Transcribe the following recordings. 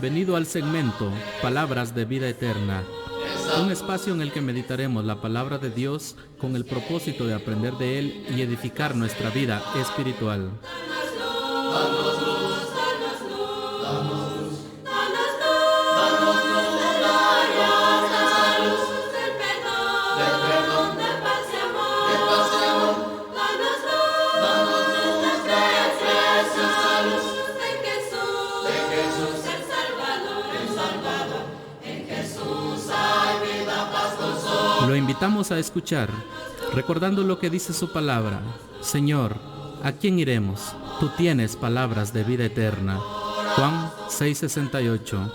Bienvenido al segmento Palabras de Vida Eterna, un espacio en el que meditaremos la palabra de Dios con el propósito de aprender de Él y edificar nuestra vida espiritual. Lo invitamos a escuchar, recordando lo que dice su palabra. Señor, ¿a quién iremos? Tú tienes palabras de vida eterna. Juan 6:68.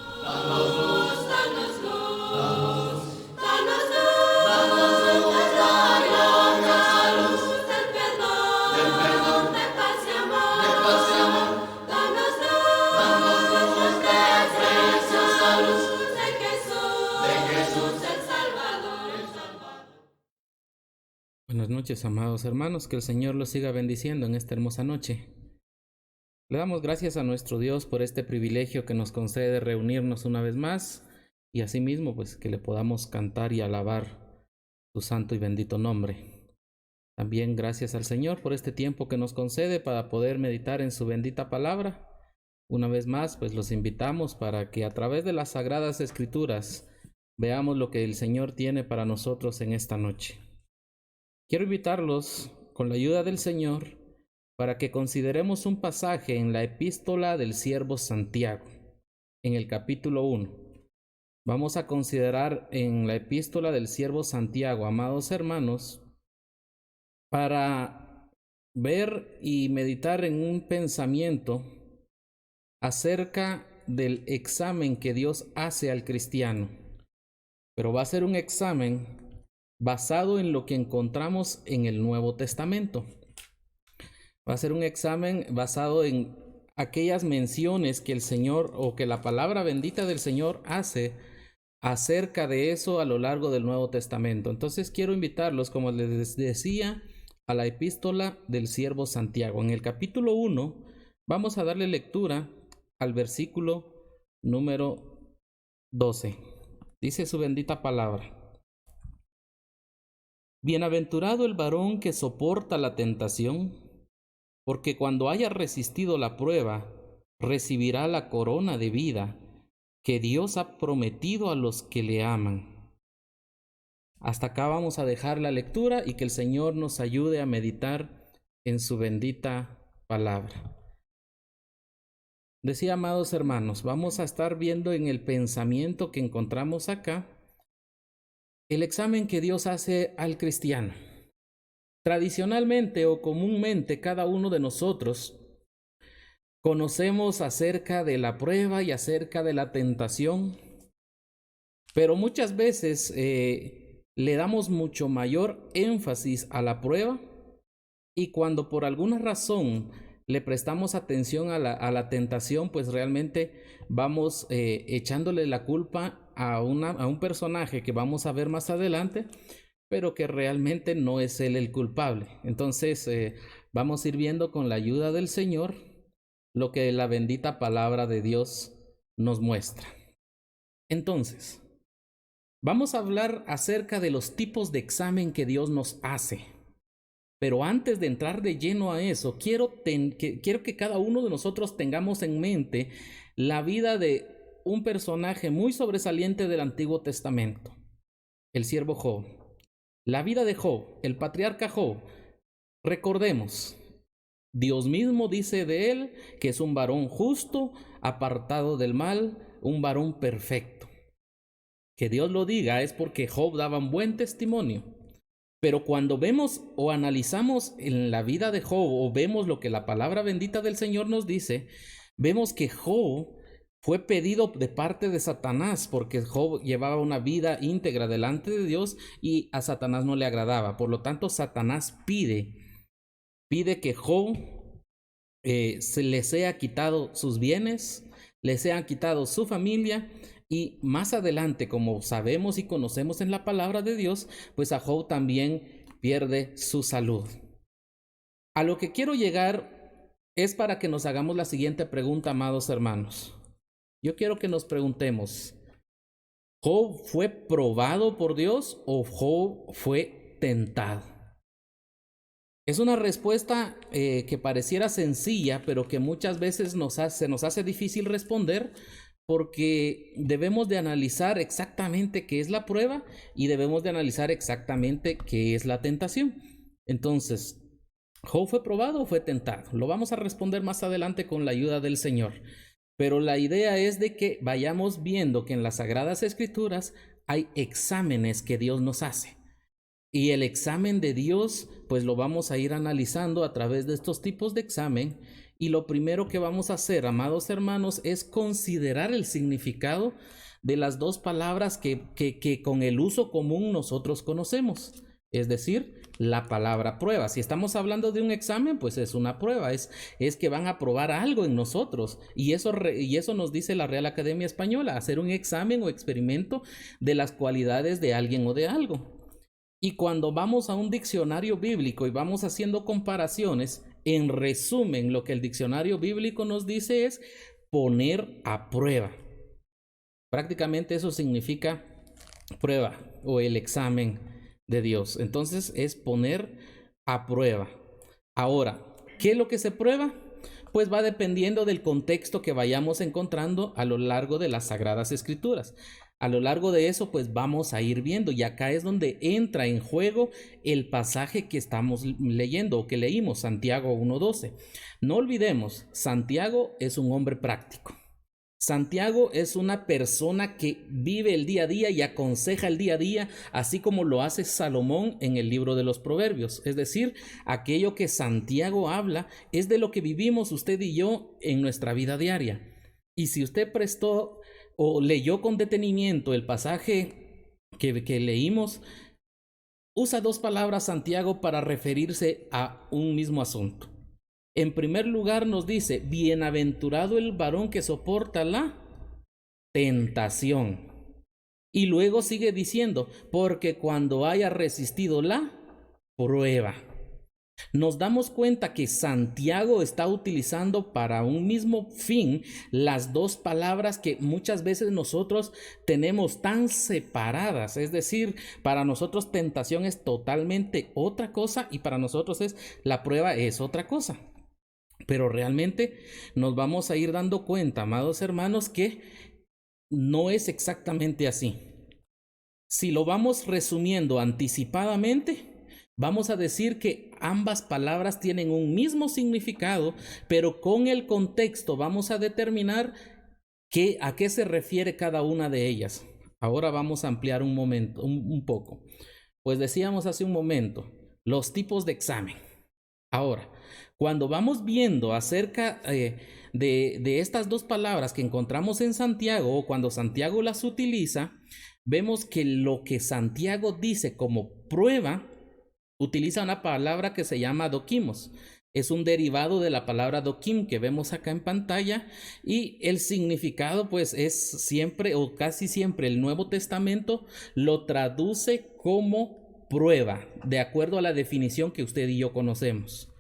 Buenas noches, amados hermanos, que el Señor los siga bendiciendo en esta hermosa noche. Le damos gracias a nuestro Dios por este privilegio que nos concede reunirnos una vez más y asimismo pues que le podamos cantar y alabar su santo y bendito nombre. También gracias al Señor por este tiempo que nos concede para poder meditar en su bendita palabra. Una vez más pues los invitamos para que a través de las sagradas escrituras veamos lo que el Señor tiene para nosotros en esta noche. Quiero invitarlos, con la ayuda del Señor, para que consideremos un pasaje en la epístola del siervo Santiago, en el capítulo 1. Vamos a considerar en la epístola del siervo Santiago, amados hermanos, para ver y meditar en un pensamiento acerca del examen que Dios hace al cristiano. Pero va a ser un examen basado en lo que encontramos en el Nuevo Testamento. Va a ser un examen basado en aquellas menciones que el Señor o que la palabra bendita del Señor hace acerca de eso a lo largo del Nuevo Testamento. Entonces quiero invitarlos, como les decía, a la epístola del siervo Santiago. En el capítulo 1 vamos a darle lectura al versículo número 12. Dice su bendita palabra: Bienaventurado el varón que soporta la tentación, porque cuando haya resistido la prueba, recibirá la corona de vida que Dios ha prometido a los que le aman. Hasta acá vamos a dejar la lectura y que el Señor nos ayude a meditar en su bendita palabra. Decía, amados hermanos, vamos a estar viendo en el pensamiento que encontramos acá el examen que Dios hace al cristiano. Tradicionalmente o comúnmente cada uno de nosotros conocemos acerca de la prueba y acerca de la tentación, pero muchas veces le damos mucho mayor énfasis a la prueba, y cuando por alguna razón le prestamos atención a la tentación, pues realmente vamos echándole la culpa a un personaje que vamos a ver más adelante, pero que realmente no es él el culpable. Entonces vamos a ir viendo con la ayuda del Señor lo que la bendita palabra de Dios nos muestra. Entonces, vamos a hablar acerca de los tipos de examen que Dios nos hace. Pero antes de entrar de lleno a eso, quiero que cada uno de nosotros tengamos en mente la vida de un personaje muy sobresaliente del Antiguo Testamento, el siervo Job. La vida de Job, el patriarca Job. Recordemos, Dios mismo dice de él que es un varón justo, apartado del mal, un varón perfecto. Que Dios lo diga es porque Job daba un buen testimonio. Pero cuando vemos o analizamos en la vida de Job o vemos lo que la palabra bendita del Señor nos dice, vemos que Job fue pedido de parte de Satanás porque Job llevaba una vida íntegra delante de Dios y a Satanás no le agradaba. Por lo tanto, Satanás pide que Job se le sea quitado sus bienes, le sea quitado su familia. Y más adelante, como sabemos y conocemos en la palabra de Dios, pues a Job también pierde su salud. A lo que quiero llegar es para que nos hagamos la siguiente pregunta, amados hermanos. Yo quiero que nos preguntemos, ¿Job fue probado por Dios o Job fue tentado? Es una respuesta que pareciera sencilla, pero que muchas veces se nos hace difícil responder, porque debemos de analizar exactamente qué es la prueba y debemos de analizar exactamente qué es la tentación. Entonces, ¿Job fue probado o fue tentado? Lo vamos a responder más adelante con la ayuda del Señor. Pero la idea es de que vayamos viendo que en las Sagradas Escrituras hay exámenes que Dios nos hace. Y el examen de Dios, pues lo vamos a ir analizando a través de estos tipos de examen. Y lo primero que vamos a hacer, amados hermanos, es considerar el significado de las dos palabras que con el uso común nosotros conocemos. Es decir, la palabra prueba. Si estamos hablando de un examen, pues es una prueba, es que van a probar algo en nosotros. Y eso nos dice la Real Academia Española, hacer un examen o experimento de las cualidades de alguien o de algo. Y cuando vamos a un diccionario bíblico y vamos haciendo comparaciones, en resumen, lo que el diccionario bíblico nos dice es poner a prueba. Prácticamente eso significa prueba o el examen de Dios. Entonces es poner a prueba. Ahora, ¿qué es lo que se prueba? Pues va dependiendo del contexto que vayamos encontrando a lo largo de las Sagradas Escrituras. A lo largo de eso, pues vamos a ir viendo, y acá es donde entra en juego el pasaje que estamos leyendo o que leímos, Santiago 1:12. No olvidemos, Santiago es un hombre práctico. Santiago es una persona que vive el día a día y aconseja el día a día, así como lo hace Salomón en el libro de los Proverbios. Es decir, aquello que Santiago habla es de lo que vivimos usted y yo en nuestra vida diaria. Y si usted prestó o leyó con detenimiento el pasaje que leímos, usa dos palabras Santiago para referirse a un mismo asunto. En primer lugar nos dice, bienaventurado el varón que soporta la tentación. Y luego sigue diciendo, porque cuando haya resistido la prueba. Nos damos cuenta que Santiago está utilizando para un mismo fin las dos palabras que muchas veces nosotros tenemos tan separadas. Es decir, para nosotros tentación es totalmente otra cosa y para nosotros la prueba es otra cosa. Pero realmente nos vamos a ir dando cuenta, amados hermanos, que no es exactamente así. Si lo vamos resumiendo anticipadamente, vamos a decir que ambas palabras tienen un mismo significado, pero con el contexto vamos a determinar a qué se refiere cada una de ellas. Ahora vamos a ampliar un poco. Pues decíamos hace un momento, los tipos de examen. Ahora, cuando vamos viendo acerca de estas dos palabras que encontramos en Santiago, o cuando Santiago las utiliza, vemos que lo que Santiago dice como prueba, utiliza una palabra que se llama dokimos. Es un derivado de la palabra dokim que vemos acá en pantalla, y el significado pues es siempre o casi siempre el Nuevo Testamento lo traduce como prueba, de acuerdo a la definición que usted y yo conocemos.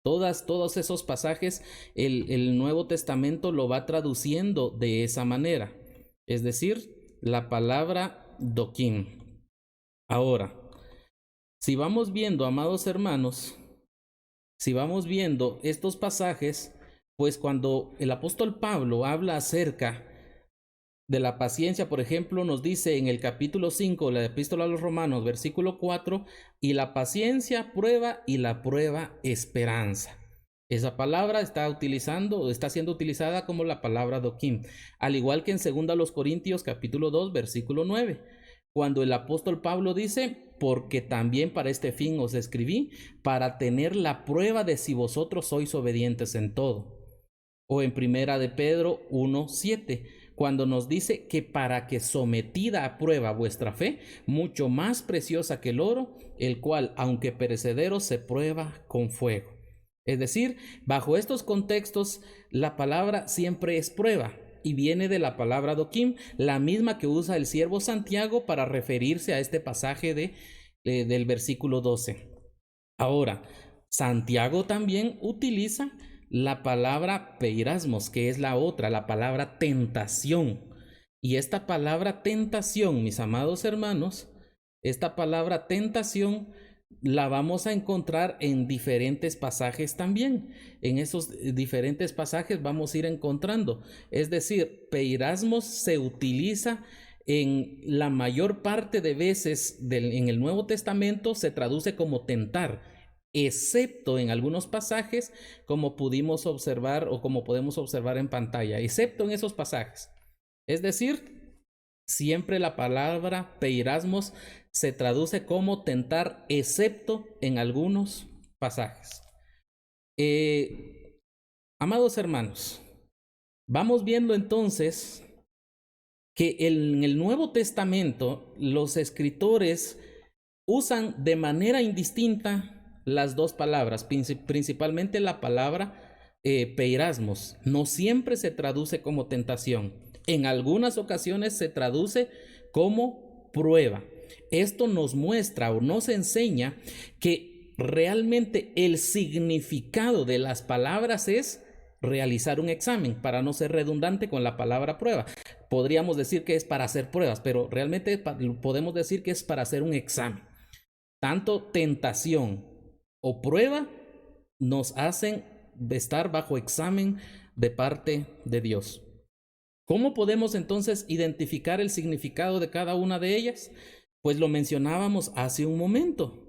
Todos esos pasajes, el Nuevo Testamento lo va traduciendo de esa manera, es decir, la palabra dokim. Ahora, si vamos viendo, amados hermanos, si vamos viendo estos pasajes, pues cuando el apóstol Pablo habla acerca de la paciencia, por ejemplo, nos dice en el capítulo 5 de la epístola a los Romanos, versículo 4, y la paciencia prueba y la prueba esperanza. Esa palabra está siendo utilizada como la palabra dokim, al igual que en 2 Corintios capítulo 2, versículo 9, cuando el apóstol Pablo dice, porque también para este fin os escribí, para tener la prueba de si vosotros sois obedientes en todo. O en primera de Pedro 1:7, cuando nos dice que para que sometida a prueba vuestra fe, mucho más preciosa que el oro, el cual, aunque perecedero, se prueba con fuego. Es decir, bajo estos contextos, la palabra siempre es prueba y viene de la palabra dokim, la misma que usa el siervo Santiago para referirse a este pasaje del versículo 12. Ahora, Santiago también utiliza la palabra peirasmos, que es la otra, la palabra tentación. Y esta palabra tentación, mis amados hermanos, esta palabra tentación la vamos a encontrar en diferentes pasajes también. En esos diferentes pasajes vamos a ir encontrando. Es decir, peirasmos se utiliza en la mayor parte de veces en el Nuevo Testamento, se traduce como tentar, excepto en algunos pasajes, como pudimos observar o como podemos observar en pantalla, excepto en esos pasajes. Es decir, siempre la palabra peirasmos se traduce como tentar, excepto en algunos pasajes. Amados hermanos, vamos viendo entonces que en el Nuevo Testamento los escritores usan de manera indistinta las dos palabras, principalmente la palabra peirasmos. No siempre se traduce como tentación. En algunas ocasiones se traduce como prueba. Esto nos muestra o nos enseña que realmente el significado de las palabras es realizar un examen, para no ser redundante con la palabra prueba. Podríamos decir que es para hacer pruebas, pero realmente podemos decir que es para hacer un examen. Tanto tentación o prueba nos hacen estar bajo examen de parte de Dios. ¿Cómo podemos entonces identificar el significado de cada una de ellas? Pues lo mencionábamos hace un momento.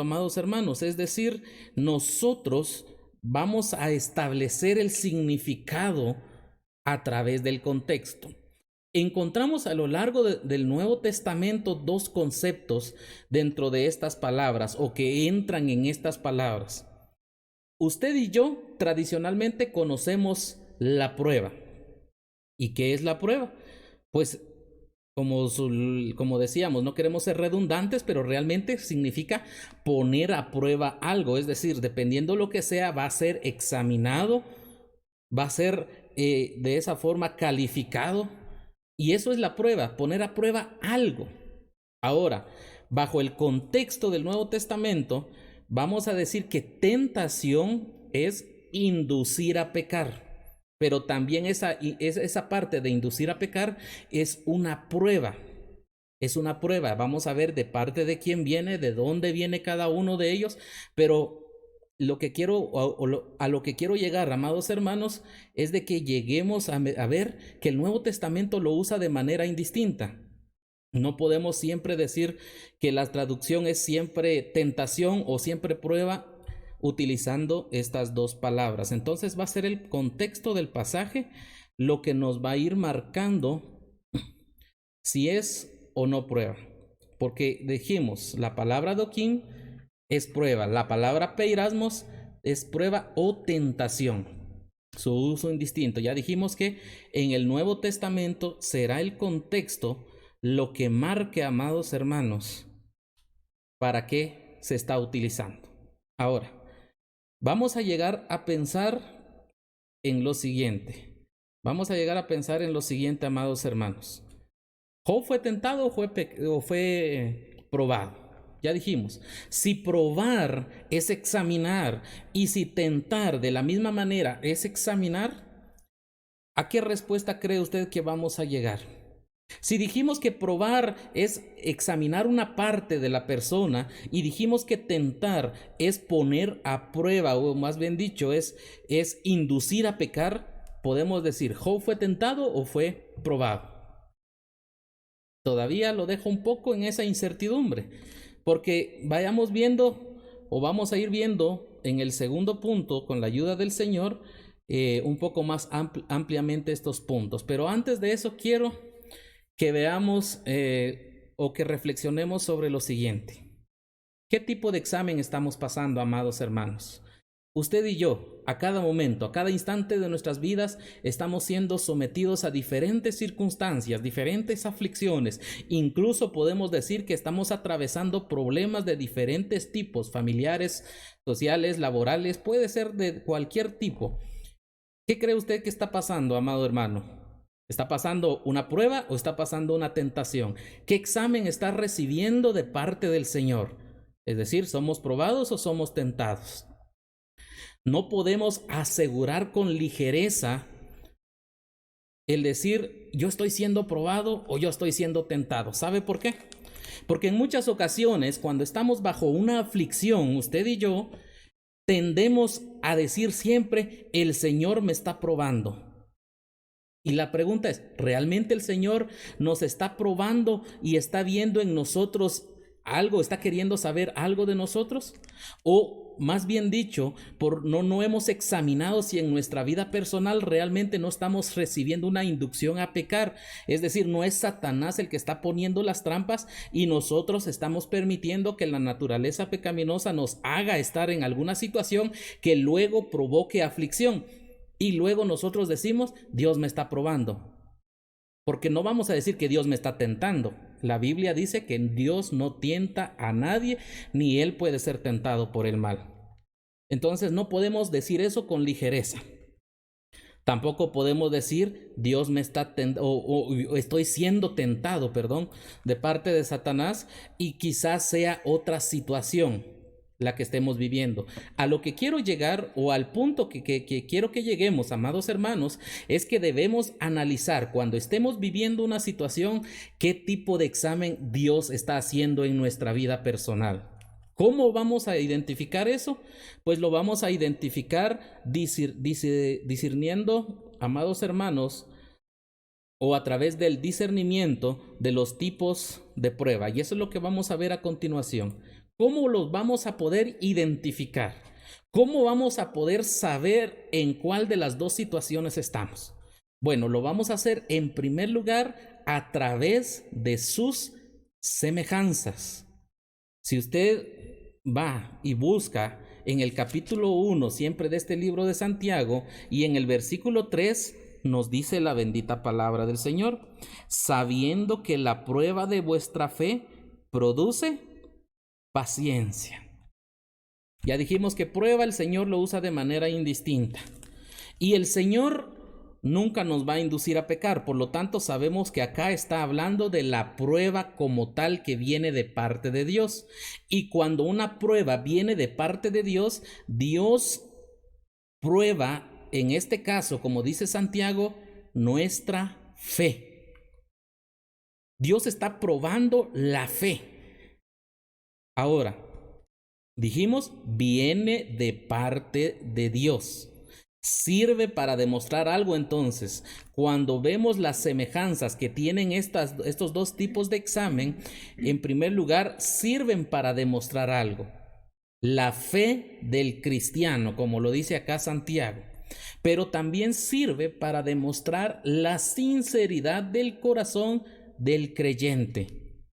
Amados hermanos. Es decir, nosotros vamos a establecer el significado a través del contexto. Encontramos a lo largo del Nuevo Testamento dos conceptos dentro de estas palabras o que entran en estas palabras. Usted y yo tradicionalmente conocemos la prueba. ¿Y qué es la prueba? Pues como decíamos, no queremos ser redundantes, pero realmente significa poner a prueba algo. Es decir, dependiendo lo que sea, va a ser examinado, va a ser de esa forma calificado. Y eso es la prueba, poner a prueba algo. Ahora, bajo el contexto del Nuevo Testamento, vamos a decir que tentación es inducir a pecar. Pero también esa parte de inducir a pecar es una prueba. Es una prueba. Vamos a ver de parte de quién viene, de dónde viene cada uno de ellos. Pero a lo que quiero llegar, amados hermanos, es de que lleguemos a ver que el Nuevo Testamento lo usa de manera indistinta. No podemos siempre decir que la traducción es siempre tentación o siempre prueba, utilizando estas dos palabras. Entonces va a ser el contexto del pasaje lo que nos va a ir marcando si es o no prueba. Porque dijimos, la palabra doquín es prueba, la palabra peirasmos es prueba o tentación. Su uso indistinto. Ya dijimos que en el Nuevo Testamento será el contexto lo que marque, amados hermanos, para qué se está utilizando. Ahora, vamos a llegar a pensar en lo siguiente. Amados hermanos. ¿Job fue tentado o fue probado? Ya dijimos, si probar es examinar y si tentar de la misma manera es examinar, ¿a qué respuesta cree usted que vamos a llegar? Si dijimos que probar es examinar una parte de la persona y dijimos que tentar es poner a prueba, o más bien dicho, es inducir a pecar, podemos decir, ¿Job fue tentado o fue probado? Todavía lo dejo un poco en esa incertidumbre, porque vayamos viendo o vamos a ir viendo en el segundo punto, con la ayuda del Señor, un poco más ampliamente estos puntos. Pero antes de eso quiero que veamos o que reflexionemos sobre lo siguiente. ¿Qué tipo de examen estamos pasando, amados hermanos? Usted y yo, a cada momento, a cada instante de nuestras vidas, estamos siendo sometidos a diferentes circunstancias, diferentes aflicciones. Incluso podemos decir que estamos atravesando problemas de diferentes tipos, familiares, sociales, laborales, puede ser de cualquier tipo. ¿Qué cree usted que está pasando, amado hermano? ¿Está pasando una prueba o está pasando una tentación? ¿Qué examen está recibiendo de parte del Señor? Es decir, ¿somos probados o somos tentados? No podemos asegurar con ligereza el decir yo estoy siendo probado o yo estoy siendo tentado. ¿Sabe por qué? Porque en muchas ocasiones, cuando estamos bajo una aflicción, usted y yo, tendemos a decir siempre, el Señor me está probando. Y la pregunta es, ¿realmente el Señor nos está probando y está viendo en nosotros algo, está queriendo saber algo de nosotros? O más bien dicho, no hemos examinado si en nuestra vida personal realmente no estamos recibiendo una inducción a pecar. Es decir, no es Satanás el que está poniendo las trampas y nosotros estamos permitiendo que la naturaleza pecaminosa nos haga estar en alguna situación que luego provoque aflicción. Y luego nosotros decimos, Dios me está probando. Porque no vamos a decir que Dios me está tentando. La Biblia dice que Dios no tienta a nadie, ni Él puede ser tentado por el mal. Entonces no podemos decir eso con ligereza. Tampoco podemos decir, Dios me está o estoy siendo tentado, de parte de Satanás, y quizás sea otra situación la que estemos viviendo. A lo que quiero llegar, o al punto que quiero que lleguemos, amados hermanos, es que debemos analizar cuando estemos viviendo una situación, qué tipo de examen Dios está haciendo en nuestra vida personal. ¿Cómo vamos a identificar eso? Pues lo vamos a identificar discerniendo, amados hermanos, o a través del discernimiento de los tipos de prueba. Y eso es lo que vamos a ver a continuación. ¿Cómo los vamos a poder identificar? ¿Cómo vamos a poder saber en cuál de las dos situaciones estamos? Bueno, lo vamos a hacer en primer lugar a través de sus semejanzas. Si usted va y busca en el capítulo 1 siempre de este libro de Santiago y en el versículo 3 nos dice la bendita palabra del Señor, sabiendo que la prueba de vuestra fe produce paciencia. Ya dijimos que prueba el Señor lo usa de manera indistinta. Y el Señor nunca nos va a inducir a pecar, por lo tanto sabemos que acá está hablando de la prueba como tal que viene de parte de Dios. Y cuando una prueba viene de parte de Dios, Dios prueba, en este caso, como dice Santiago, nuestra fe. Dios está probando la fe. Ahora, dijimos, viene de parte de Dios. Sirve para demostrar algo. Entonces, cuando vemos las semejanzas que tienen estos dos tipos de examen, en primer lugar, sirven para demostrar algo. La fe del cristiano, como lo dice acá Santiago, pero también sirve para demostrar la sinceridad del corazón del creyente.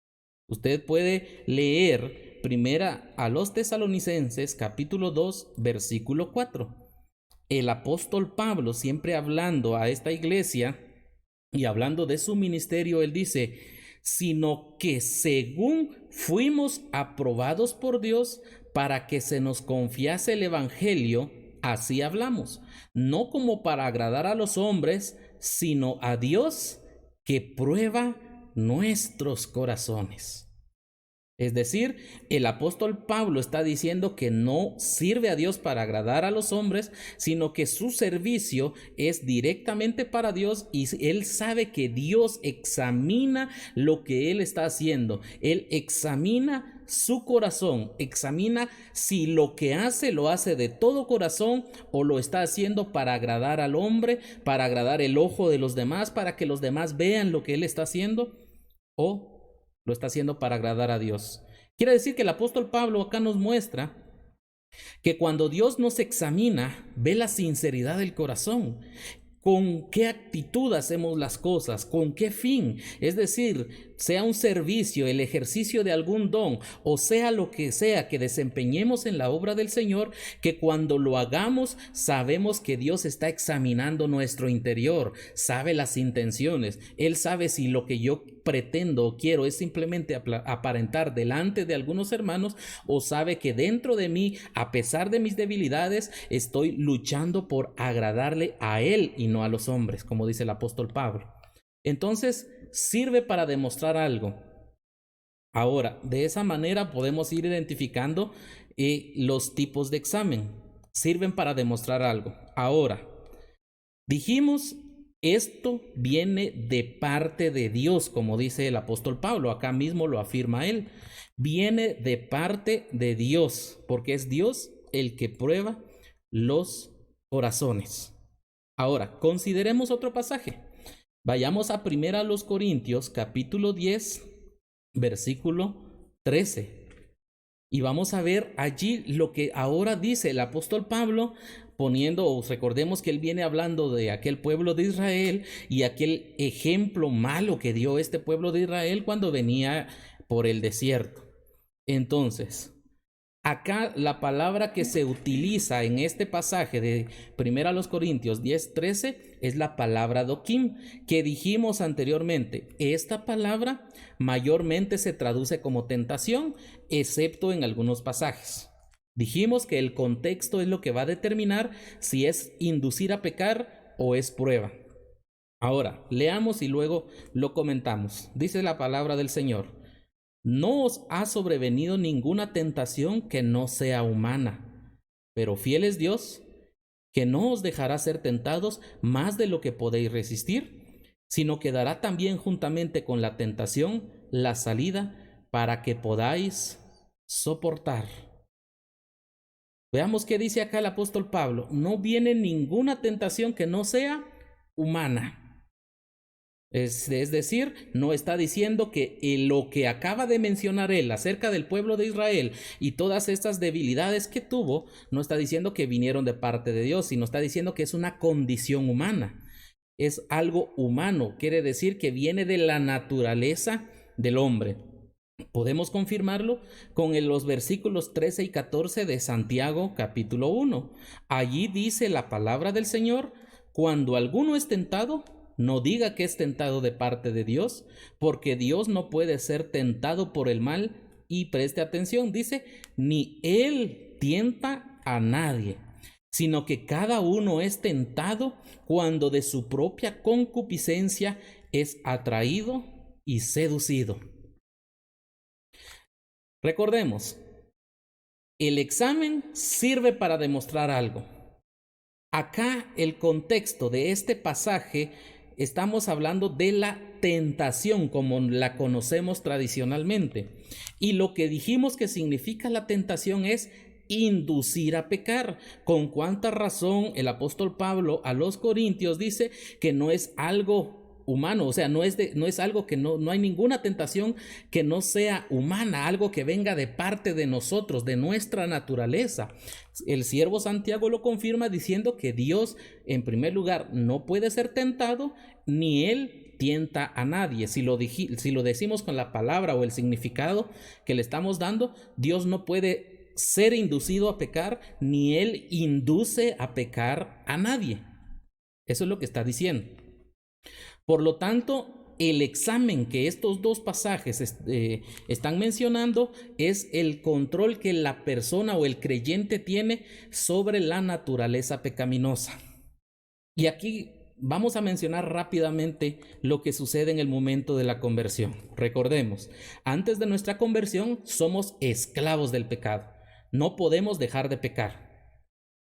Usted puede leer primera a los Tesalonicenses, capítulo 2, versículo 4. El apóstol Pablo, siempre hablando a esta iglesia y hablando de su ministerio, él dice, sino que según fuimos aprobados por Dios para que se nos confiase el evangelio, así hablamos, no como para agradar a los hombres, sino a Dios que prueba nuestros corazones. Es decir, el apóstol Pablo está diciendo que no sirve a Dios para agradar a los hombres, sino que su servicio es directamente para Dios y él sabe que Dios examina lo que él está haciendo. Él examina su corazón, examina si lo que hace lo hace de todo corazón o lo está haciendo para agradar al hombre, para agradar el ojo de los demás, para que los demás vean lo que él está haciendo, o lo está haciendo para agradar a Dios. Quiere decir que el apóstol Pablo acá nos muestra que cuando Dios nos examina, ve la sinceridad del corazón. ¿Con qué actitud hacemos las cosas? ¿Con qué fin? Es decir, sea un servicio, el ejercicio de algún don, o sea lo que sea que desempeñemos en la obra del Señor, que cuando lo hagamos sabemos que Dios está examinando nuestro interior, sabe las intenciones, Él sabe si lo que yo pretendo o quiero es simplemente aparentar delante de algunos hermanos, o sabe que dentro de mí, a pesar de mis debilidades, estoy luchando por agradarle a Él y no a los hombres, como dice el apóstol Pablo. Entonces, sirve para demostrar algo. Ahora, de esa manera podemos ir identificando los tipos de examen. sirven para demostrar algo. Ahora, dijimos, esto viene de parte de Dios, como dice el apóstol Pablo, acá mismo lo afirma él. Viene de parte de Dios, porque es Dios el que prueba los corazones. Ahora, consideremos otro pasaje. Vayamos a 1 Corintios, capítulo 10, versículo 13. Y vamos a ver allí lo que ahora dice el apóstol Pablo, recordemos que él viene hablando de aquel pueblo de Israel y aquel ejemplo malo que dio este pueblo de Israel cuando venía por el desierto. Entonces, acá la palabra que se utiliza en este pasaje de 1 Corintios 10:13 es la palabra doquim, que dijimos anteriormente. Esta palabra mayormente se traduce como tentación, excepto en algunos pasajes. Dijimos que el contexto es lo que va a determinar si es inducir a pecar o es prueba. Ahora, leamos y luego lo comentamos. Dice la palabra del Señor: no os ha sobrevenido ninguna tentación que no sea humana, pero fiel es Dios, que no os dejará ser tentados más de lo que podéis resistir, sino que dará también juntamente con la tentación la salida para que podáis soportar. Veamos qué dice acá el apóstol Pablo. No viene ninguna tentación que no sea humana. Es decir, no está diciendo que lo que acaba de mencionar él acerca del pueblo de Israel y todas estas debilidades que tuvo, no está diciendo que vinieron de parte de Dios, sino está diciendo que es una condición humana. Es algo humano, quiere decir que viene de la naturaleza del hombre. Podemos confirmarlo con los versículos 13 y 14 de Santiago capítulo 1. Allí dice la palabra del Señor: cuando alguno es tentado, no diga que es tentado de parte de Dios, porque Dios no puede ser tentado por el mal. Y preste atención, dice, ni Él tienta a nadie, sino que cada uno es tentado cuando de su propia concupiscencia es atraído y seducido. Recordemos, el examen sirve para demostrar algo. Acá el contexto de este pasaje, estamos hablando de la tentación como la conocemos tradicionalmente. Y lo que dijimos que significa la tentación es inducir a pecar. Con cuánta razón el apóstol Pablo a los Corintios dice que no es algo humano, o sea, no es algo que no hay ninguna tentación que no sea humana, algo que venga de parte de nosotros, de nuestra naturaleza. El siervo Santiago lo confirma diciendo que Dios, en primer lugar, no puede ser tentado, ni Él tienta a nadie. Si lo decimos con la palabra o el significado que le estamos dando, Dios no puede ser inducido a pecar, ni Él induce a pecar a nadie. Eso es lo que está diciendo. Por lo tanto, el examen que estos dos pasajes están mencionando es el control que la persona o el creyente tiene sobre la naturaleza pecaminosa. Y aquí vamos a mencionar rápidamente lo que sucede en el momento de la conversión. Recordemos, antes de nuestra conversión somos esclavos del pecado. No podemos dejar de pecar.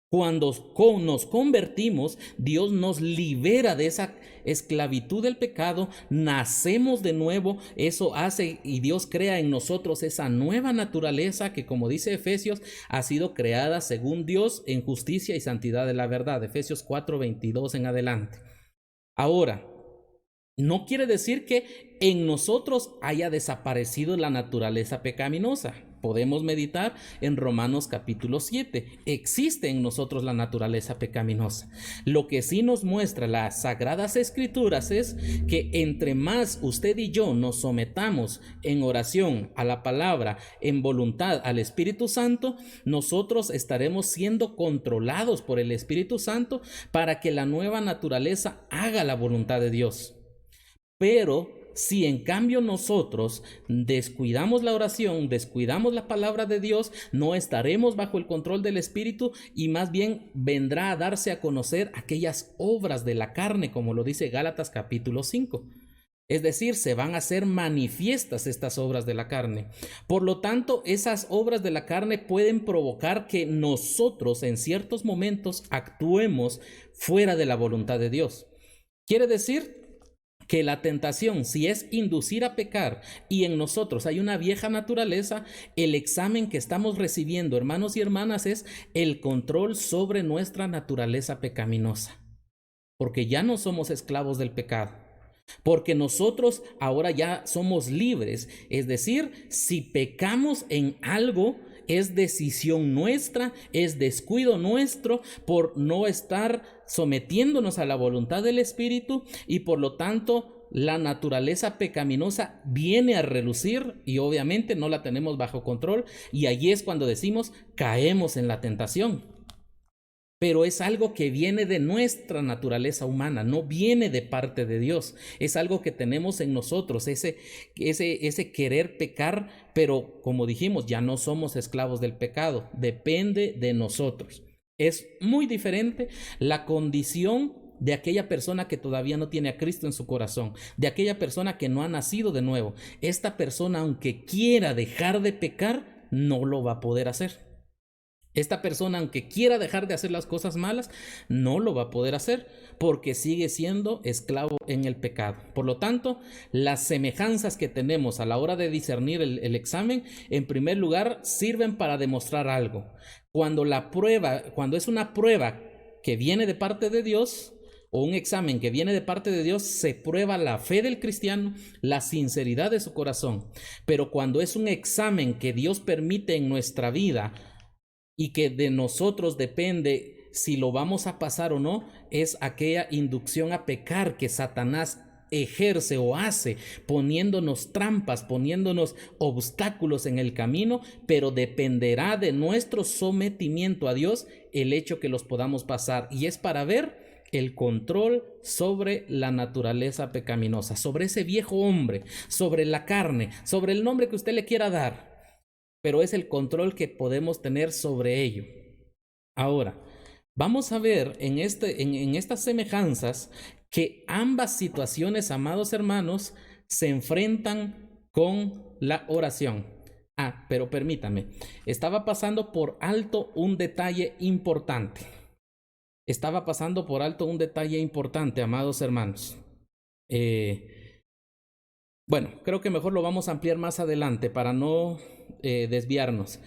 Cuando nos convertimos, Dios nos libera de esa esclavitud del pecado, nacemos de nuevo, eso hace y Dios crea en nosotros esa nueva naturaleza que, como dice Efesios, ha sido creada según Dios en justicia y santidad de la verdad, Efesios 4:22 en adelante. Ahora, no quiere decir que en nosotros haya desaparecido la naturaleza pecaminosa. Podemos meditar en Romanos capítulo 7. Existe en nosotros la naturaleza pecaminosa. Lo que sí nos muestra las Sagradas Escrituras es que entre más usted y yo nos sometamos en oración a la palabra, en voluntad al Espíritu Santo, nosotros estaremos siendo controlados por el Espíritu Santo para que la nueva naturaleza haga la voluntad de Dios. Pero si en cambio nosotros descuidamos la oración, descuidamos la palabra de Dios, no estaremos bajo el control del Espíritu y más bien vendrá a darse a conocer aquellas obras de la carne, como lo dice Gálatas capítulo 5. Es decir, se van a hacer manifiestas estas obras de la carne. Por lo tanto, esas obras de la carne pueden provocar que nosotros en ciertos momentos actuemos fuera de la voluntad de Dios. Quiere decir que la tentación, si es inducir a pecar y en nosotros hay una vieja naturaleza, el examen que estamos recibiendo, hermanos y hermanas, es el control sobre nuestra naturaleza pecaminosa. Porque ya no somos esclavos del pecado. Porque nosotros ahora ya somos libres. Es decir, si pecamos en algo, es decisión nuestra, es descuido nuestro por no estar sometiéndonos a la voluntad del Espíritu, y por lo tanto la naturaleza pecaminosa viene a relucir y obviamente no la tenemos bajo control, y allí es cuando decimos caemos en la tentación. Pero es algo que viene de nuestra naturaleza humana, no viene de parte de Dios. Es algo que tenemos en nosotros, ese querer pecar, pero como dijimos, ya no somos esclavos del pecado, depende de nosotros. Es muy diferente la condición de aquella persona que todavía no tiene a Cristo en su corazón, de aquella persona que no ha nacido de nuevo. Esta persona, aunque quiera dejar de pecar, no lo va a poder hacer. Esta persona, aunque quiera dejar de hacer las cosas malas, no lo va a poder hacer porque sigue siendo esclavo en el pecado. Por lo tanto, las semejanzas que tenemos a la hora de discernir el examen, en primer lugar, sirven para demostrar algo. Cuando es una prueba que viene de parte de Dios, o un examen que viene de parte de Dios, se prueba la fe del cristiano, la sinceridad de su corazón. Pero cuando es un examen que Dios permite en nuestra vida, y que de nosotros depende si lo vamos a pasar o no, es aquella inducción a pecar que Satanás ejerce o hace, poniéndonos trampas, poniéndonos obstáculos en el camino, pero dependerá de nuestro sometimiento a Dios el hecho que los podamos pasar, y es para ver el control sobre la naturaleza pecaminosa, sobre ese viejo hombre, sobre la carne, sobre el nombre que usted le quiera dar, pero es el control que podemos tener sobre ello. Ahora, vamos a ver en estas semejanzas que ambas situaciones, amados hermanos, se enfrentan con la oración. Pero permítame, estaba pasando por alto un detalle importante. Amados hermanos. Bueno, creo que mejor lo vamos a ampliar más adelante para no desviarnos.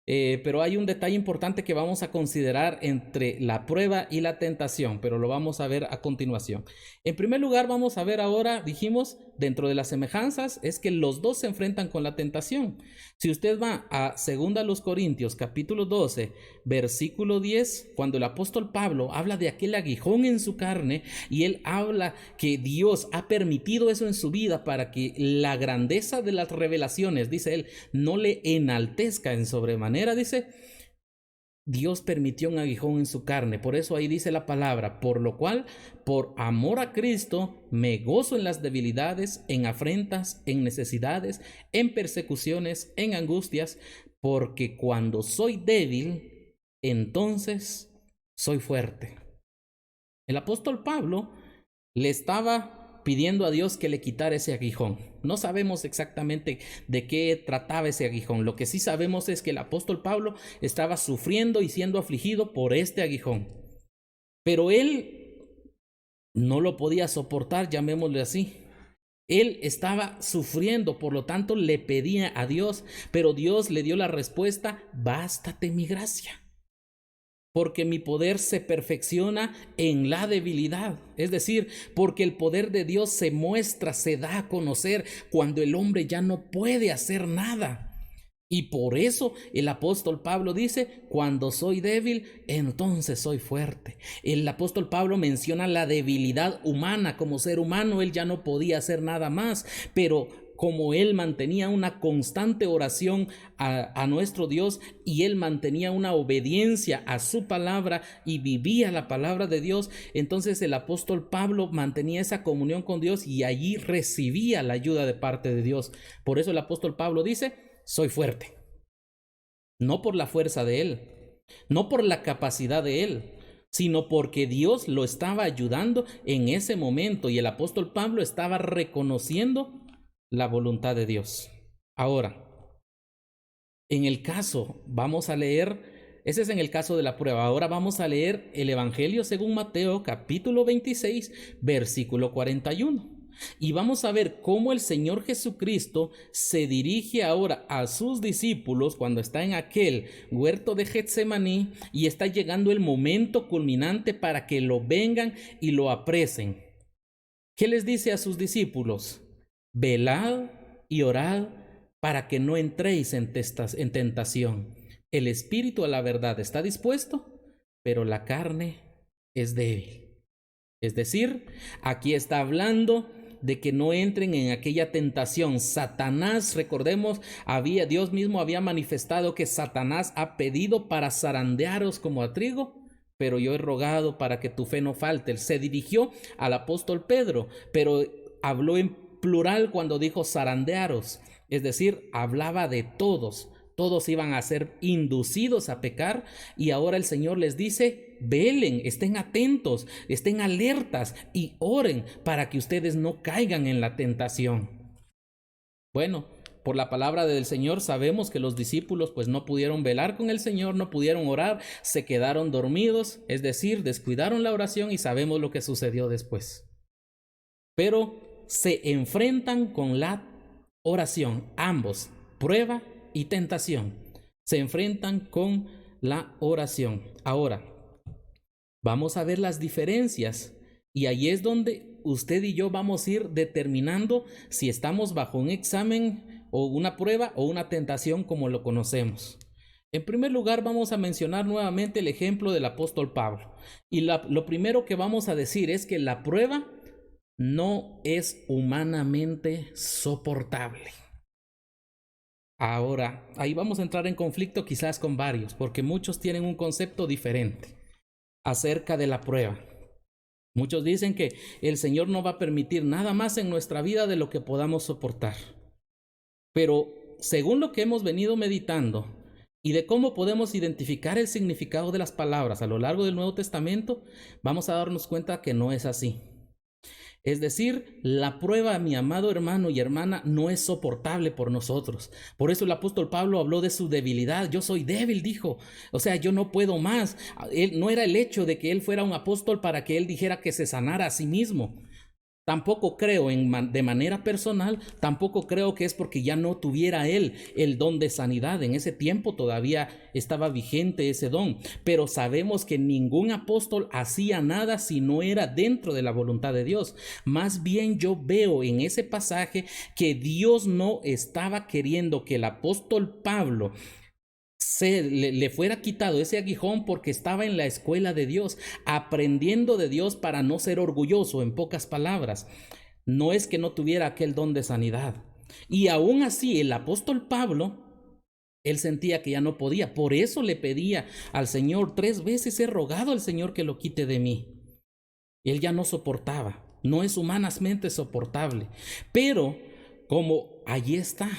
Pero hay un detalle importante que vamos a considerar entre la prueba y la tentación, pero lo vamos a ver a continuación. En primer lugar, vamos a ver ahora, dijimos, dentro de las semejanzas, es que los dos se enfrentan con la tentación. Si usted va a 2 Corintios, capítulo 12, versículo 10, cuando el apóstol Pablo habla de aquel aguijón en su carne, y él habla que Dios ha permitido eso en su vida para que la grandeza de las revelaciones, dice él, no le enaltezca en sobremanera, dice, Dios permitió un aguijón en su carne. Por eso ahí dice la palabra, por lo cual, por amor a Cristo, me gozo en las debilidades, en afrentas, en necesidades, en persecuciones, en angustias, porque cuando soy débil, entonces soy fuerte. El apóstol Pablo le estaba pidiendo a Dios que le quitara ese aguijón. No sabemos exactamente de qué trataba ese aguijón. Lo que sí sabemos es que el apóstol Pablo estaba sufriendo y siendo afligido por este aguijón. Pero él no lo podía soportar, llamémosle así. Él estaba sufriendo, por lo tanto le pedía a Dios, pero Dios le dio la respuesta, bástate mi gracia, porque mi poder se perfecciona en la debilidad. Es decir, porque el poder de Dios se muestra, se da a conocer cuando el hombre ya no puede hacer nada. Y por eso el apóstol Pablo dice, cuando soy débil, entonces soy fuerte. El apóstol Pablo menciona la debilidad humana. Como ser humano, él ya no podía hacer nada más, pero como él mantenía una constante oración a nuestro Dios, y él mantenía una obediencia a su palabra y vivía la palabra de Dios, entonces el apóstol Pablo mantenía esa comunión con Dios y allí recibía la ayuda de parte de Dios. Por eso el apóstol Pablo dice, soy fuerte. No por la fuerza de él, no por la capacidad de él, sino porque Dios lo estaba ayudando en ese momento y el apóstol Pablo estaba reconociendo la voluntad de Dios. Ahora, en el caso, vamos a leer, ese es en el caso de la prueba. Ahora vamos a leer el Evangelio según Mateo, capítulo 26, versículo 41. Y vamos a ver cómo el Señor Jesucristo se dirige ahora a sus discípulos cuando está en aquel huerto de Getsemaní y está llegando el momento culminante para que lo vengan y lo apresen. ¿Qué les dice a sus discípulos? Velad y orad para que no entréis en tentación. El espíritu a la verdad está dispuesto, pero la carne es débil. Es decir, aquí está hablando de que no entren en aquella tentación. Satanás, recordemos, Dios mismo había manifestado que Satanás ha pedido para zarandearos como a trigo, pero yo he rogado para que tu fe no falte. Él se dirigió al apóstol Pedro, pero habló en plural cuando dijo zarandearos. Es decir, hablaba de todos. Todos iban a ser inducidos a pecar y ahora el Señor les dice, velen, estén atentos, estén alertas y oren para que ustedes no caigan en la tentación. Bueno, por la palabra del Señor sabemos que los discípulos pues no pudieron velar con el Señor, no pudieron orar, se quedaron dormidos, es decir, descuidaron la oración y sabemos lo que sucedió después. Pero se enfrentan con la oración, ambos, prueba y tentación, se enfrentan con la oración. Ahora, vamos a ver las diferencias y ahí es donde usted y yo vamos a ir determinando si estamos bajo un examen o una prueba o una tentación como lo conocemos. En primer lugar, vamos a mencionar nuevamente el ejemplo del apóstol Pablo. Y lo primero que vamos a decir es que la prueba no es humanamente soportable. Ahora, ahí vamos a entrar en conflicto quizás con varios, porque muchos tienen un concepto diferente acerca de la prueba. Muchos dicen que el Señor no va a permitir nada más en nuestra vida de lo que podamos soportar. Pero según lo que hemos venido meditando y de cómo podemos identificar el significado de las palabras a lo largo del Nuevo Testamento, vamos a darnos cuenta que no es así. Es decir, la prueba, mi amado hermano y hermana, no es soportable por nosotros. Por eso el apóstol Pablo habló de su debilidad. Yo soy débil, dijo. O sea, yo no puedo más. No era el hecho de que él fuera un apóstol para que él dijera que se sanara a sí mismo. Tampoco creo de manera personal, tampoco creo que es porque ya no tuviera él el don de sanidad. En ese tiempo todavía estaba vigente ese don, pero sabemos que ningún apóstol hacía nada si no era dentro de la voluntad de Dios. Más bien yo veo en ese pasaje que Dios no estaba queriendo que el apóstol Pablo le fuera quitado ese aguijón porque estaba en la escuela de Dios, aprendiendo de Dios para no ser orgulloso, en pocas palabras. No es que no tuviera aquel don de sanidad. Y aún así el apóstol Pablo, él sentía que ya no podía. Por eso le pedía al Señor 3 veces, he rogado al Señor que lo quite de mí. Él ya no soportaba. No es humanamente soportable. Pero como allí está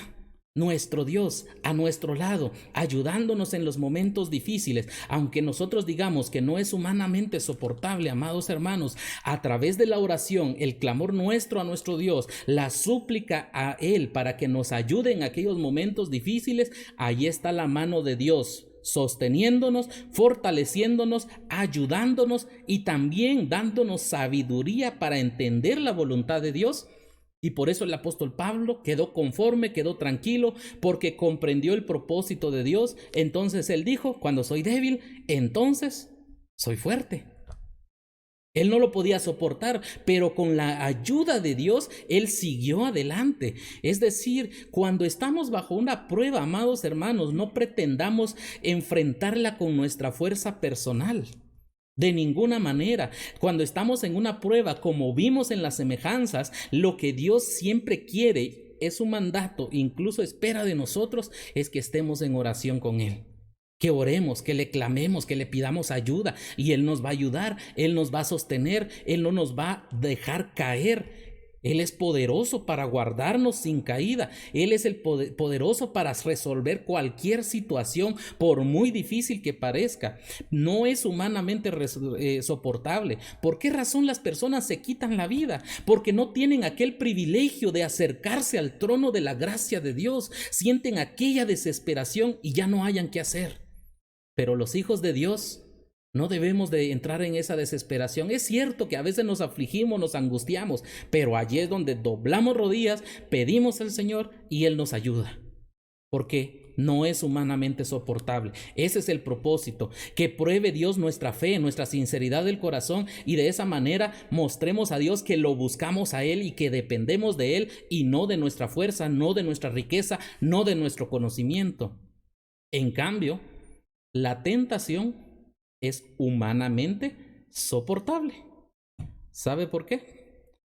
nuestro Dios a nuestro lado, ayudándonos en los momentos difíciles, aunque nosotros digamos que no es humanamente soportable, amados hermanos, a través de la oración, el clamor nuestro a nuestro Dios, la súplica a Él para que nos ayude en aquellos momentos difíciles, ahí está la mano de Dios, sosteniéndonos, fortaleciéndonos, ayudándonos y también dándonos sabiduría para entender la voluntad de Dios. Y por eso el apóstol Pablo quedó conforme, quedó tranquilo, porque comprendió el propósito de Dios. Entonces él dijo, cuando soy débil, entonces soy fuerte. Él no lo podía soportar, pero con la ayuda de Dios, él siguió adelante. Es decir, cuando estamos bajo una prueba, amados hermanos, no pretendamos enfrentarla con nuestra fuerza personal. De ninguna manera. Cuando estamos en una prueba, como vimos en las semejanzas, lo que Dios siempre quiere es un mandato, incluso espera de nosotros, es que estemos en oración con Él. Que oremos, que le clamemos, que le pidamos ayuda y Él nos va a ayudar, Él nos va a sostener, Él no nos va a dejar caer Él es poderoso para guardarnos sin caída. Él es el poderoso para resolver cualquier situación, por muy difícil que parezca. No es humanamente soportable. ¿Por qué razón las personas se quitan la vida? Porque no tienen aquel privilegio de acercarse al trono de la gracia de Dios. Sienten aquella desesperación y ya no hayan qué hacer. Pero los hijos de Dios no debemos de entrar en esa desesperación. Es cierto que a veces nos afligimos, nos angustiamos, pero allí es donde doblamos rodillas, pedimos al Señor y Él nos ayuda. Porque no es humanamente soportable. Ese es el propósito, que pruebe Dios nuestra fe, nuestra sinceridad del corazón, y de esa manera mostremos a Dios que lo buscamos a Él y que dependemos de Él y no de nuestra fuerza, no de nuestra riqueza, no de nuestro conocimiento. En cambio, la tentación es humanamente soportable. ¿Sabe por qué?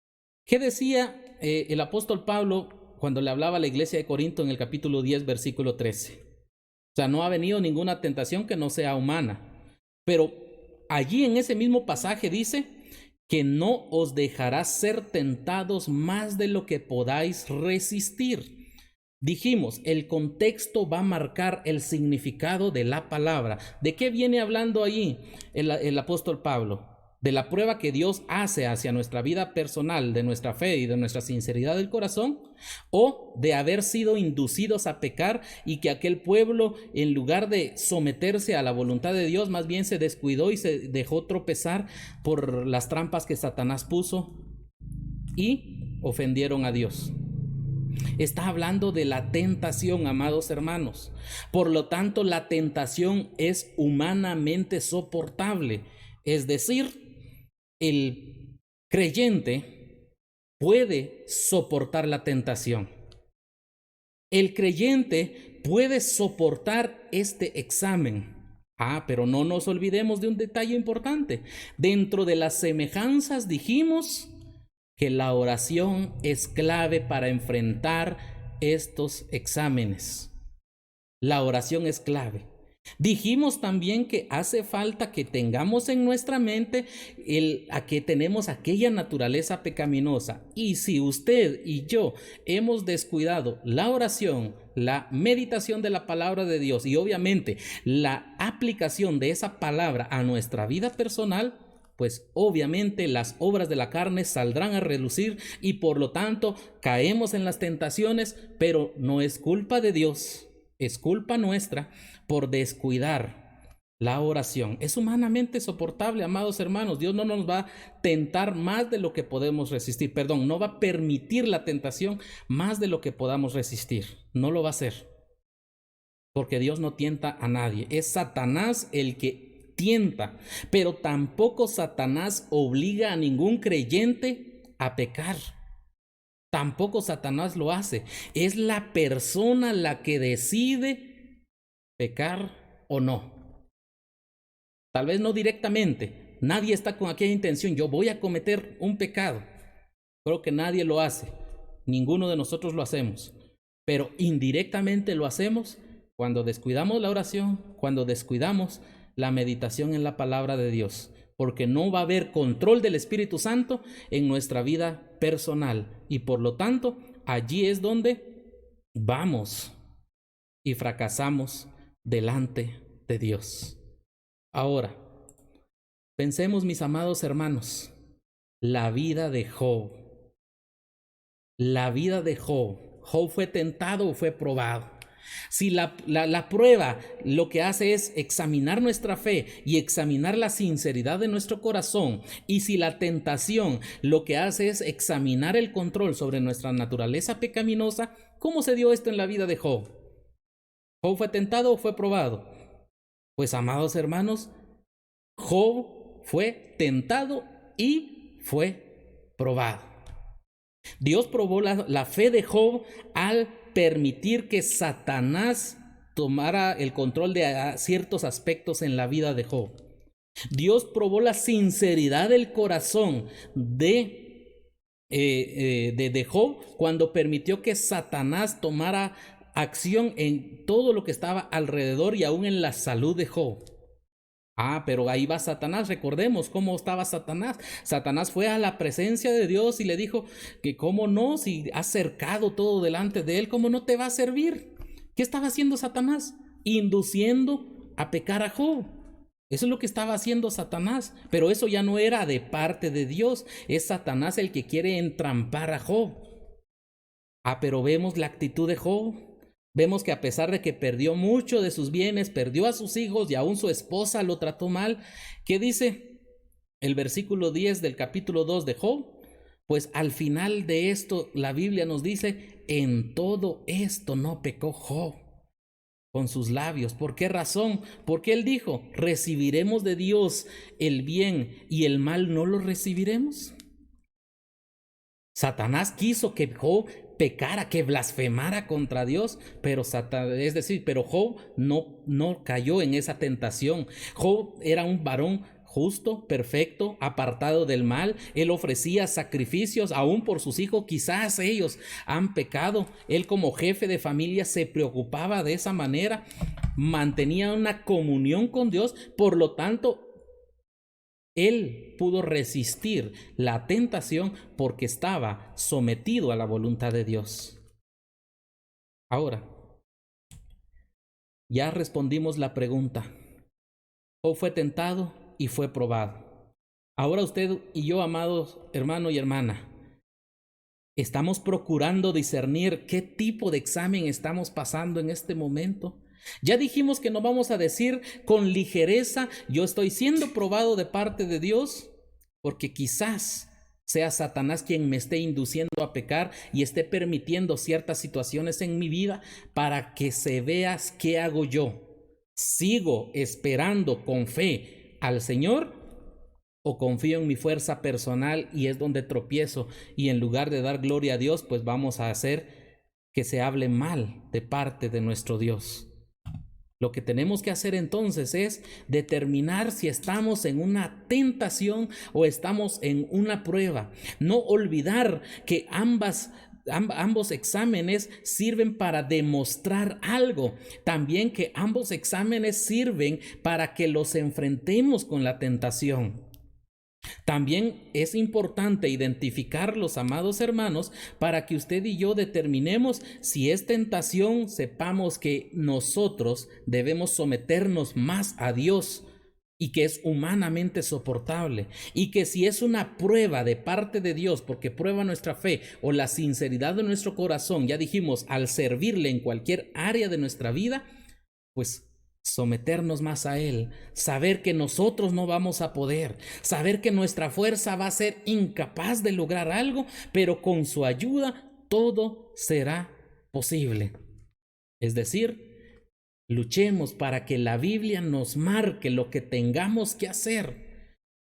¿Qué decía el apóstol Pablo cuando le hablaba a la iglesia de Corinto en el capítulo 10, versículo 13? O sea, no ha venido ninguna tentación que no sea humana. Pero allí en ese mismo pasaje dice que no os dejará ser tentados más de lo que podáis resistir. Dijimos, el contexto va a marcar el significado de la palabra. ¿De qué viene hablando allí el apóstol Pablo? De la prueba que Dios hace hacia nuestra vida personal, de nuestra fe y de nuestra sinceridad del corazón, o de haber sido inducidos a pecar y que aquel pueblo, en lugar de someterse a la voluntad de Dios, más bien se descuidó y se dejó tropezar por las trampas que Satanás puso y ofendieron a Dios. Está hablando de la tentación, amados hermanos. Por lo tanto, la tentación es humanamente soportable. Es decir, el creyente puede soportar la tentación. El creyente puede soportar este examen. Pero no nos olvidemos de un detalle importante. Dentro de las semejanzas dijimos que la oración es clave para enfrentar estos exámenes. La oración es clave. Dijimos también que hace falta que tengamos en nuestra mente a que tenemos aquella naturaleza pecaminosa. Y si usted y yo hemos descuidado la oración, la meditación de la palabra de Dios y obviamente la aplicación de esa palabra a nuestra vida personal, pues obviamente las obras de la carne saldrán a relucir y por lo tanto caemos en las tentaciones, pero no es culpa de Dios, es culpa nuestra por descuidar la oración. Es humanamente soportable, amados hermanos. Dios no nos va a tentar más de lo que podemos resistir, no va a permitir la tentación más de lo que podamos resistir, no lo va a hacer, porque Dios no tienta a nadie, es Satanás el que tienta, pero tampoco Satanás obliga a ningún creyente a pecar. Tampoco Satanás lo hace. Es la persona la que decide pecar o no. Tal vez no directamente. Nadie está con aquella intención. Yo voy a cometer un pecado. Creo que nadie lo hace. Ninguno de nosotros lo hacemos. Pero indirectamente lo hacemos cuando descuidamos la oración, cuando descuidamos la meditación en la palabra de Dios, porque no va a haber control del Espíritu Santo en nuestra vida personal y por lo tanto allí es donde vamos y fracasamos delante de Dios. Ahora, pensemos, mis amados hermanos, la vida de Job. La vida de Job. ¿Job fue tentado o fue probado? Si la prueba lo que hace es examinar nuestra fe y examinar la sinceridad de nuestro corazón, y si la tentación lo que hace es examinar el control sobre nuestra naturaleza pecaminosa, ¿cómo se dio esto en la vida de Job? ¿Job fue tentado o fue probado? Pues, amados hermanos, Job fue tentado y fue probado. Dios probó la fe de Job al permitir que Satanás tomara el control de ciertos aspectos en la vida de Job. Dios probó la sinceridad del corazón de Job cuando permitió que Satanás tomara acción en todo lo que estaba alrededor y aún en la salud de Job. Pero ahí va Satanás. Recordemos cómo estaba Satanás. Satanás fue a la presencia de Dios y le dijo que cómo no, si has cercado todo delante de él, cómo no te va a servir. ¿Qué estaba haciendo Satanás? Induciendo a pecar a Job. Eso es lo que estaba haciendo Satanás, pero eso ya no era de parte de Dios. Es Satanás el que quiere entrampar a Job. Pero vemos la actitud de Job. Vemos que a pesar de que perdió mucho de sus bienes, perdió a sus hijos y aún su esposa lo trató mal, ¿qué dice el versículo 10 del capítulo 2 de Job? Pues al final de esto la Biblia nos dice, en todo esto no pecó Job con sus labios. ¿Por qué razón? Porque él dijo, ¿recibiremos de Dios el bien y el mal no lo recibiremos? Satanás quiso que Job pecara, que blasfemara contra Dios, pero pero Job no cayó en esa tentación. Job era un varón justo, perfecto, apartado del mal. Él ofrecía sacrificios aún por sus hijos. Quizás ellos han pecado. Él como jefe de familia se preocupaba de esa manera, mantenía una comunión con Dios, por lo tanto él pudo resistir la tentación porque estaba sometido a la voluntad de Dios. Ahora, ya respondimos la pregunta. Job fue tentado y fue probado. Ahora usted y yo, amados hermano y hermana, ¿estamos procurando discernir qué tipo de examen estamos pasando en este momento? Ya dijimos que no vamos a decir con ligereza, yo estoy siendo probado de parte de Dios, porque quizás sea Satanás quien me esté induciendo a pecar y esté permitiendo ciertas situaciones en mi vida para que se veas qué hago yo. ¿Sigo esperando con fe al Señor o confío en mi fuerza personal y es donde tropiezo? Y en lugar de dar gloria a Dios, pues vamos a hacer que se hable mal de parte de nuestro Dios. Lo que tenemos que hacer entonces es determinar si estamos en una tentación o estamos en una prueba. No olvidar que ambos exámenes sirven para demostrar algo. También que ambos exámenes sirven para que los enfrentemos con la tentación. También es importante identificarlos, amados hermanos, para que usted y yo determinemos si es tentación, sepamos que nosotros debemos someternos más a Dios y que es humanamente soportable, y que si es una prueba de parte de Dios, porque prueba nuestra fe o la sinceridad de nuestro corazón, ya dijimos, al servirle en cualquier área de nuestra vida, pues someternos más a Él, saber que nosotros no vamos a poder, saber que nuestra fuerza va a ser incapaz de lograr algo, pero con su ayuda todo será posible. Es decir, luchemos para que la Biblia nos marque lo que tengamos que hacer.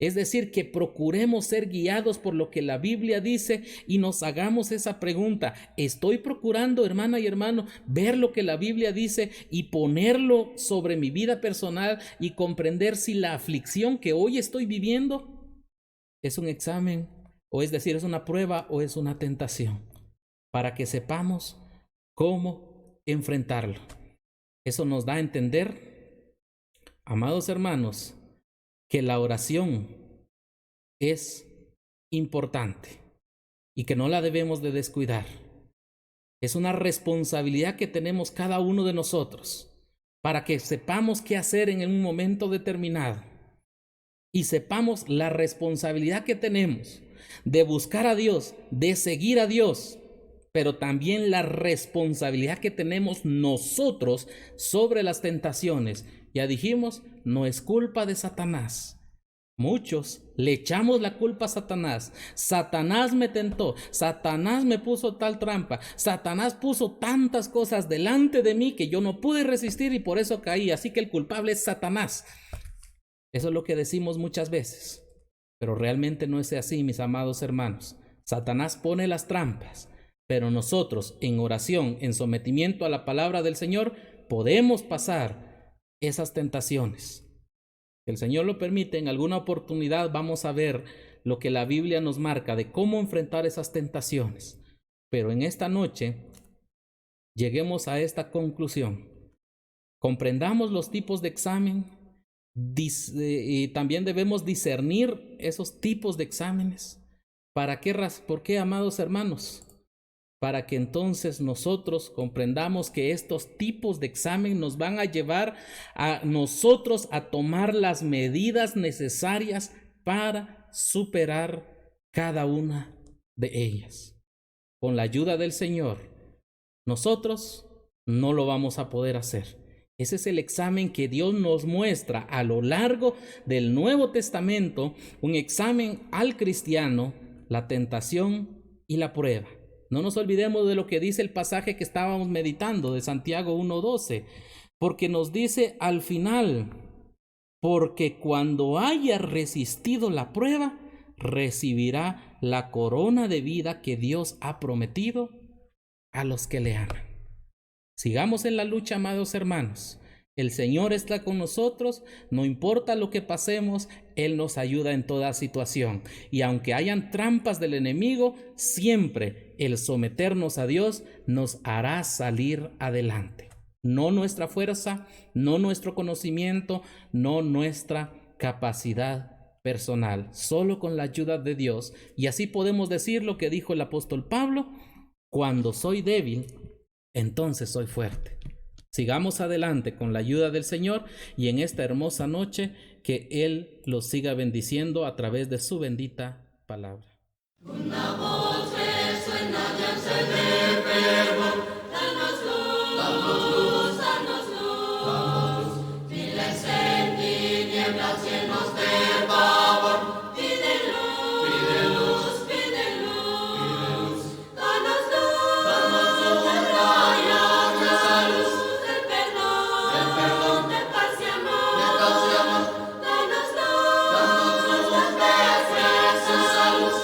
Es decir, que procuremos ser guiados por lo que la Biblia dice y nos hagamos esa pregunta. ¿Estoy procurando, hermana y hermano, ver lo que la Biblia dice y ponerlo sobre mi vida personal y comprender si la aflicción que hoy estoy viviendo es un examen, o es decir, es una prueba o es una tentación? Para que sepamos cómo enfrentarlo. Eso nos da a entender, amados hermanos, que la oración es importante y que no la debemos de descuidar. Es una responsabilidad que tenemos cada uno de nosotros para que sepamos qué hacer en un momento determinado y sepamos la responsabilidad que tenemos de buscar a Dios, de seguir a Dios, pero también la responsabilidad que tenemos nosotros sobre las tentaciones. Ya dijimos, no es culpa de Satanás. Muchos le echamos la culpa a Satanás. Satanás me tentó, Satanás me puso tal trampa, Satanás puso tantas cosas delante de mí que yo no pude resistir y por eso caí, así que el culpable es Satanás. Eso es lo que decimos muchas veces, pero realmente no es así, mis amados hermanos. Satanás pone las trampas, pero nosotros en oración, en sometimiento a la palabra del Señor, podemos pasar esas tentaciones. Si el Señor lo permite, en alguna oportunidad vamos a ver lo que la Biblia nos marca de cómo enfrentar esas tentaciones. Pero en esta noche lleguemos a esta conclusión. Comprendamos los tipos de examen, Y también debemos discernir esos tipos de exámenes. ¿Por qué, amados hermanos? Para que entonces nosotros comprendamos que estos tipos de examen nos van a llevar a nosotros a tomar las medidas necesarias para superar cada una de ellas. Con la ayuda del Señor, nosotros no lo vamos a poder hacer. Ese es el examen que Dios nos muestra a lo largo del Nuevo Testamento, un examen al cristiano, la tentación y la prueba. No nos olvidemos de lo que dice el pasaje que estábamos meditando de Santiago 1:12, porque nos dice al final, porque cuando haya resistido la prueba, recibirá la corona de vida que Dios ha prometido a los que le aman. Sigamos en la lucha, amados hermanos. El Señor está con nosotros, no importa lo que pasemos, Él nos ayuda en toda situación. Y aunque hayan trampas del enemigo, siempre el someternos a Dios nos hará salir adelante. No nuestra fuerza, no nuestro conocimiento, no nuestra capacidad personal, solo con la ayuda de Dios. Y así podemos decir lo que dijo el apóstol Pablo: cuando soy débil, entonces soy fuerte. Sigamos adelante con la ayuda del Señor y en esta hermosa noche que Él los siga bendiciendo a través de su bendita palabra. Una voz resuena de ángel del verbo, danos luz, danos luz. Miles en tinieblas llenos de pavor, pide luz, pide luz. Danos luz, rayos de esa luz, del perdón, de paz y amor. Danos luz, de preciosa luz.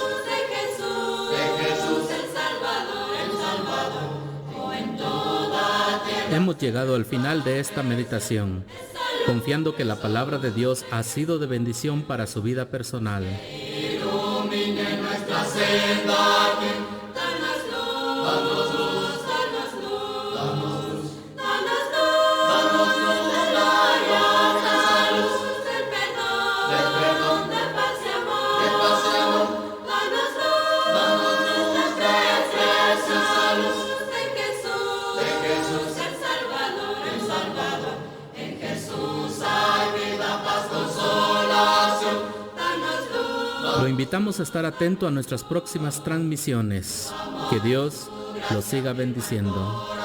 Hemos llegado al final de esta meditación, confiando que la palabra de Dios ha sido de bendición para su vida personal. Ilumine nuestra senda aquí. Danos luz, danos luz, danos luz. Danos luz, rayos de esa luz, del perdón, de paz y amor. Danos luz, de preciosa luz, de Jesús, el Salvador. En Jesús hay vida, paz, consolación. Danos luz. Lo invitamos a estar atento a nuestras próximas transmisiones. Que Dios los siga bendiciendo.